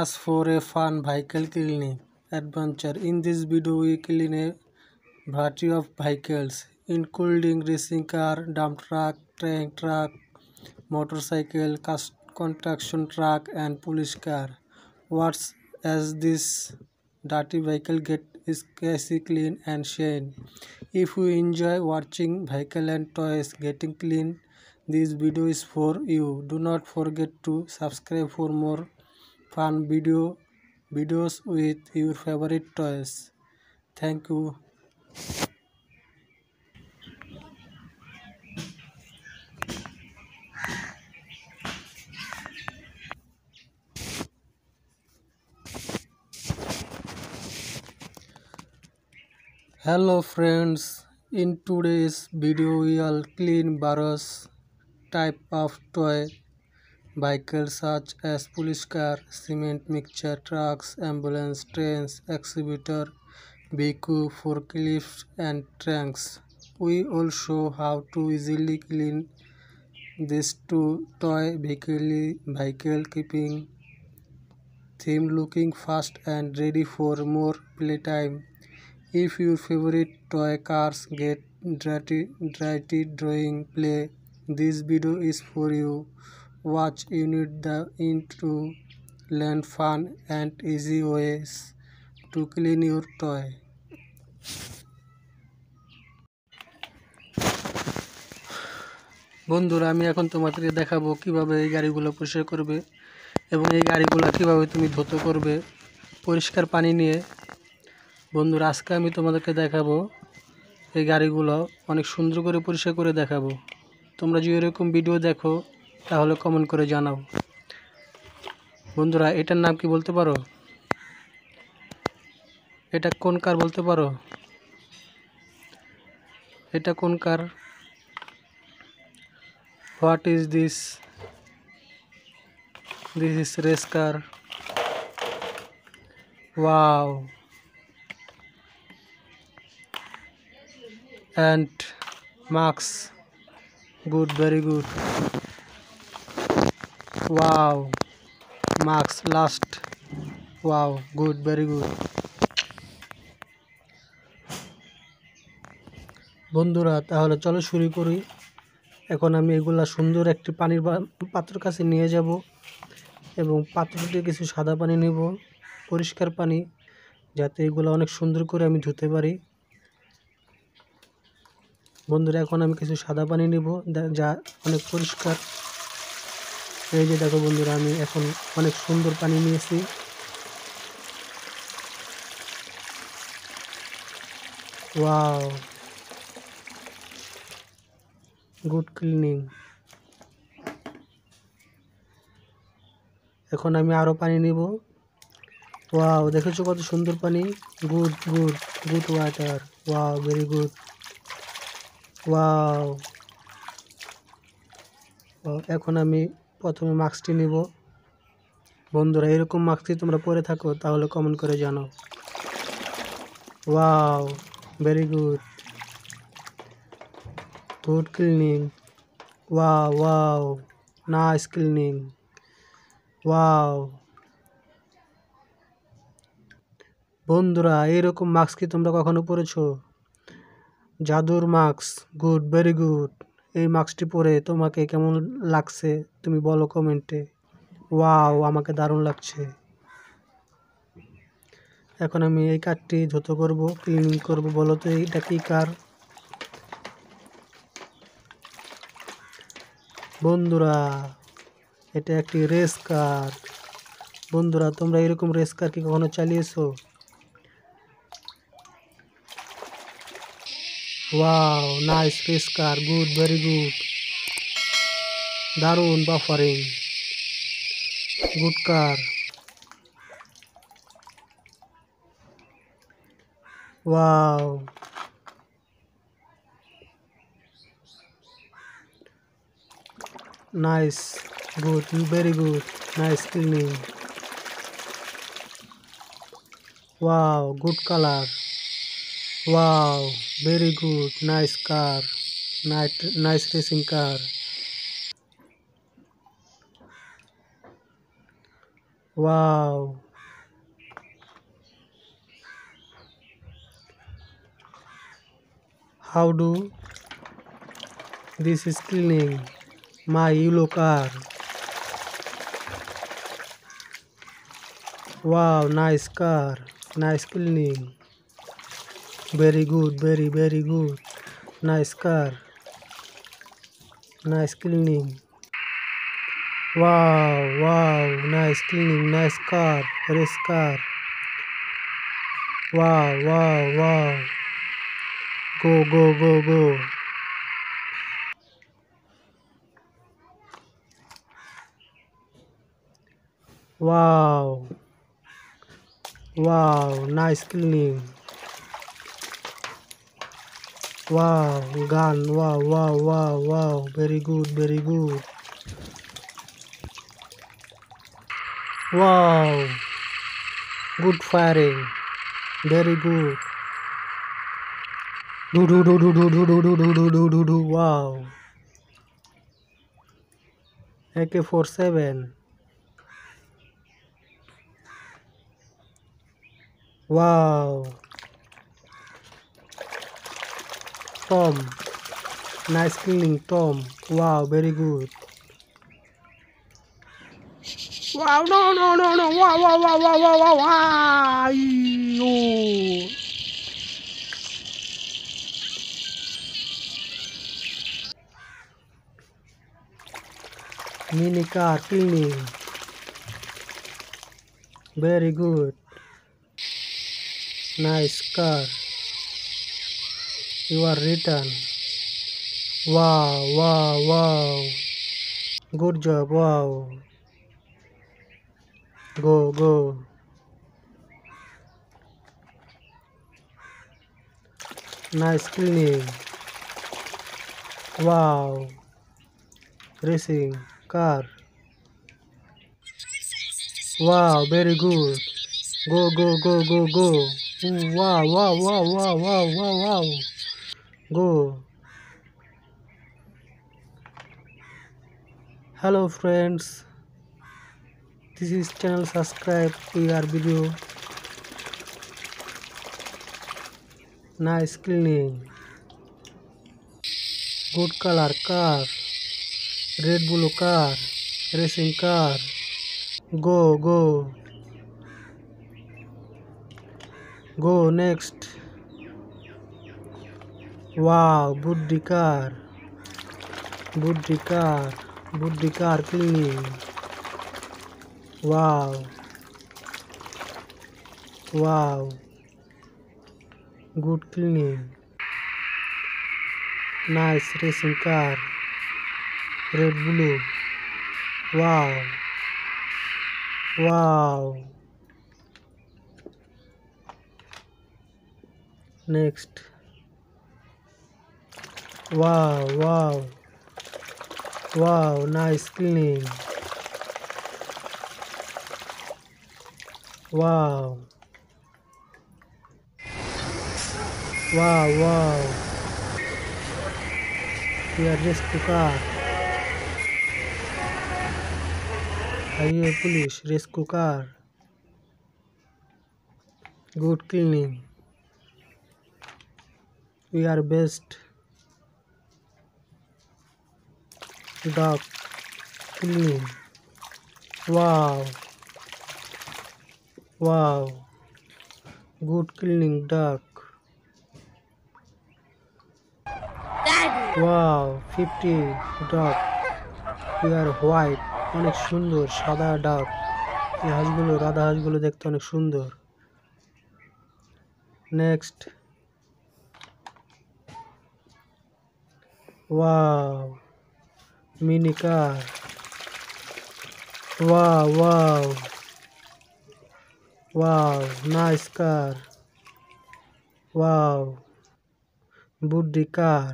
us for a fun vehicle cleaning adventure. In this video, we clean a variety of vehicles, including racing car, dump truck, train truck, motorcycle, construction truck, and police car. What's as this dirty vehicle get scratchy clean and shine. If you enjoy watching vehicle and toys getting clean, this video is for you. Do not forget to subscribe for more fun videos with your favorite toys. Thank you. Hello friends, in today's video we'll clean various type of toy vehicles such as police car, cement mixer trucks, ambulance, trains, excavator, vehicle, forklifts and tanks. We will show how to easily clean this toy vehicle keeping them looking fast and ready for more playtime. If your favorite toy cars get dirty drawing play, this video is for you. Watch you need the in to learn fun and easy ways to clean your toy. বন্ধুরা আমি এখন তোমাদেরকে দেখাবো কিভাবে এই গাড়িগুলো পরিষ্কার করবে এবং এই গাড়িগুলো কিভাবে তুমি ধুতে করবে পরিষ্কার পানি নিয়ে। বন্ধুরা আজকে আমি তোমাদেরকে দেখাবো এই গাড়িগুলো অনেক সুন্দর করে পরিষ্কার করে দেখাবো। তোমরা যদি এরকম ভিডিও দেখো তাহলে কমেন্ট করে জানাও। বন্ধুরা এটার নাম কি বলতে পারো? এটা কোন কার বলতে পারো? এটা কোন কার? What is this? This is race car. Wow. And Max. Good, very good. Wow. Max last. Wow, good, very good. বন্ধুরা তাহলে চলো শুরু করি। এখন আমি এগুলা সুন্দর একটি পানির পাত্রের কাছে নিয়ে যাব এবং পাত্রটিতে কিছু সাদা পানি নেব, পরিষ্কার পানি, যাতে এগুলো অনেক সুন্দর করে আমি ধুতে পারি। বন্ধুরা এখন আমি কিছু সাদা পানি নেব যা অনেক পরিষ্কার। এই যে দেখো বন্ধুরা আমি এখন অনেক সুন্দর পানি নিয়েছি। Wow, good cleaning. এখন আমি আরো পানি নিব। ওয়াও, দেখেছো কত সুন্দর পানি। Good good good water. Wow, very good. Wow, এখন আমি প্রথমে মাস্কটি নিব। বন্ধুরা এরকম মাস্কটি তোমরা পরে থাকো তাহলে কমেন্ট করে জানাও। Wow, very good, good cleaning. Wow wow, nice cleaning. Wow, বন্ধুরা এইরকম মাস্ক কি তোমরা কখনো পরেছো? জাদুর মাস্ক। Good, very good. এই মাস্কটি পরে তোমাকে কেমন লাগছে তুমি বলো কমেন্টে। ওয়াও, আমাকে দারুণ লাগছে। এখন আমি এই কারটি ধুতে করব, ক্লিনিং করব। বলো তো এইটা কি কার? বন্ধুরা এটা একটি রেস কার। বন্ধুরা তোমরা এরকম রেস কার কি কখনো চালিয়েছো? Wow, nice race car. Good, very good. দারুণ buffering. Good car. Wow, nice, good, very good, nice cleaning. Wow, good colour. Wow, very good, nice car, nice racing car. Wow. How do this is cleaning my yellow car? Wow, nice car. Nice cleaning. Very good, very good. Nice car. Nice cleaning. Wow, nice cleaning, nice car, race car. Wow. Go. Wow, nice cleaning. Wow, gun, wow, very good. Wow, good firing, very good. Do. Wow, AK-47. Wow, Tom, nice cleaning, Tom. Wow, very good. Wow, no. Wow. Ayo. Mini car cleaning. Very good. Nice car. You are return. Wow. Good job. Wow. Go. Nice cleaning. Wow. Racing car. Wow, very good. Go. Ooh, wow. Go. Hello friends. This is channel subscribe to your video. Nice cleaning. Good color car. Red blue car. Racing car. Go. Go next. Wow, Buddhi car cleaning. Wow, good cleaning. Nice racing car, red blue. Wow. Next. Wow, nice cleaning. Wow. Here rescue car. Highway police rescue car. Good cleaning. We are best. Dog cleaning. Wow. Good cleaning dog. Wow, 50 dog. We are white. অনেক সুন্দর সাদা ডাক। এই হাঁসগুলো রাধা হাঁসগুলো দেখতে অনেক সুন্দর। Next. Wow, mini car. Wow, nice car. Wow, Buddhi car.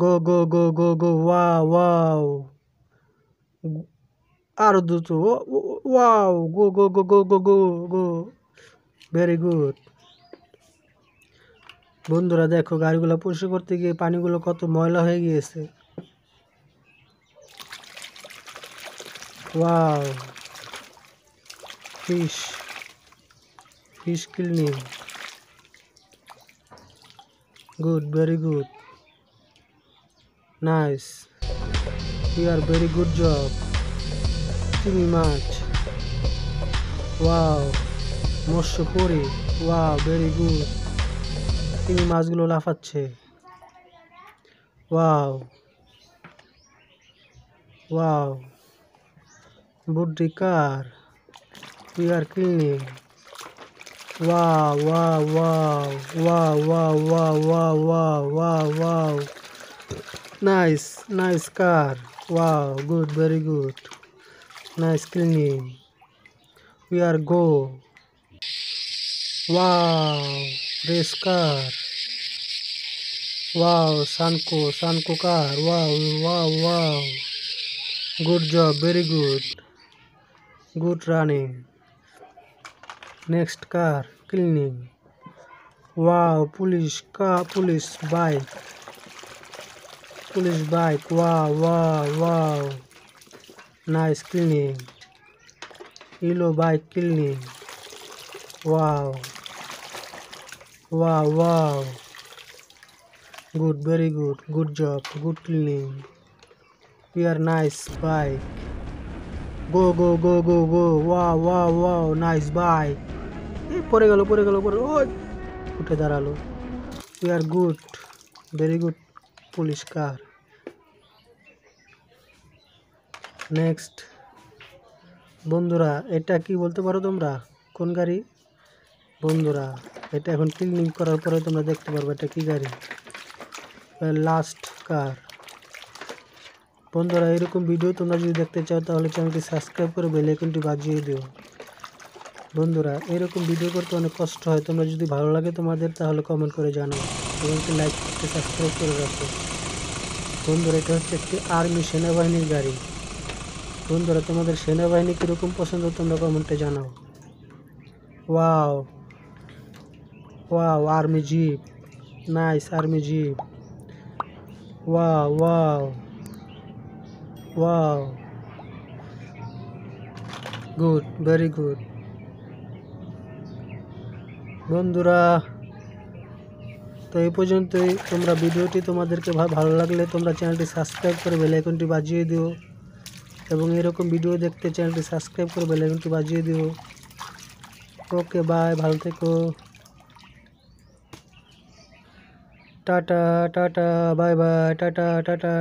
Go. Wow. আরো দুটো। Wow, go. Very good. বন্ধুরা দেখো গাড়িগুলো পরিষ্কার করতে গিয়ে পানিগুলো কত ময়লা হয়ে গিয়েছে। Wow, fish cleaning. Good, very good. Nice. You are very good job. Timi much. Wow. মৎস্যপুরি. Wow, very good. তিমি মাছগুলো লাফাচ্ছে. Wow. Wow. Budrikar. We are cleaning. Wow, wow, wow, wow, wow, wow, wow, wow, wow, wow. Nice car. Wow, good, very good. Nice cleaning. We are go. Wow, race car. Wow, Sanko car. Wow, wow, wow. Good job, very good. Good running. Next car, cleaning. Wow, police bike. Police bike. Wow, wow, wow. Nice cleaning. Yellow bike cleaning. Wow. Wow, wow. Good, very good. Good job. Good cleaning. We are nice bike. Go, go, go, go, go. Wow, wow, wow. Nice bike. পড়ে গেল ওই উঠে দাঁড়ালো. We are good. Very good police car. Next. বন্ধুরা এটা কি বলতে পারো তোমরা? কোন গাড়ি? বন্ধুরা এটা এখন ক্লিনিং করার পরে তোমরা দেখতে পারবে এটা কি গাড়ি. লাস্ট কার. বন্ধুরা এরকম ভিডিও তোমরা যদি দেখতে চাও তাহলে চ্যানেলটি সাবস্ক্রাইব করে বেল আইকনটি বাজিয়ে দিও. বন্ধুরা এরকম ভিডিও করতে অনেক কষ্ট হয়. তোমরা যদি ভালো লাগে তোমাদের তাহলে কমেন্ট করে জানাও এবং একটি লাইক করতে সাবস্ক্রাইব করে রাখো. বন্ধুরা এটা হচ্ছে একটি আর্মি সেনাবাহিনীর গাড়ি. বন্ধুরা তোমাদের সেনাবাহিনী কীরকম পছন্দ তোমরা কমেন্টে জানাও. Wow wow army jeep. Nice army jeep. Wow wow wow. Good, very good. বন্ধুরা তো এই পর্যন্তই. তোমরা ভিডিওটি তোমাদেরকে ভালো লাগলে তোমরা চ্যানেলটি সাবস্ক্রাইব করে বেল আইকনটি বাজিয়ে দিও এবং এরকম ভিডিও দেখতে চ্যানেলটি সাবস্ক্রাইব করে বেল আইকনটি বাজিয়ে দিও. ওকে বাই, ভালো থেকো. Tata tata, bye bye, tata tata.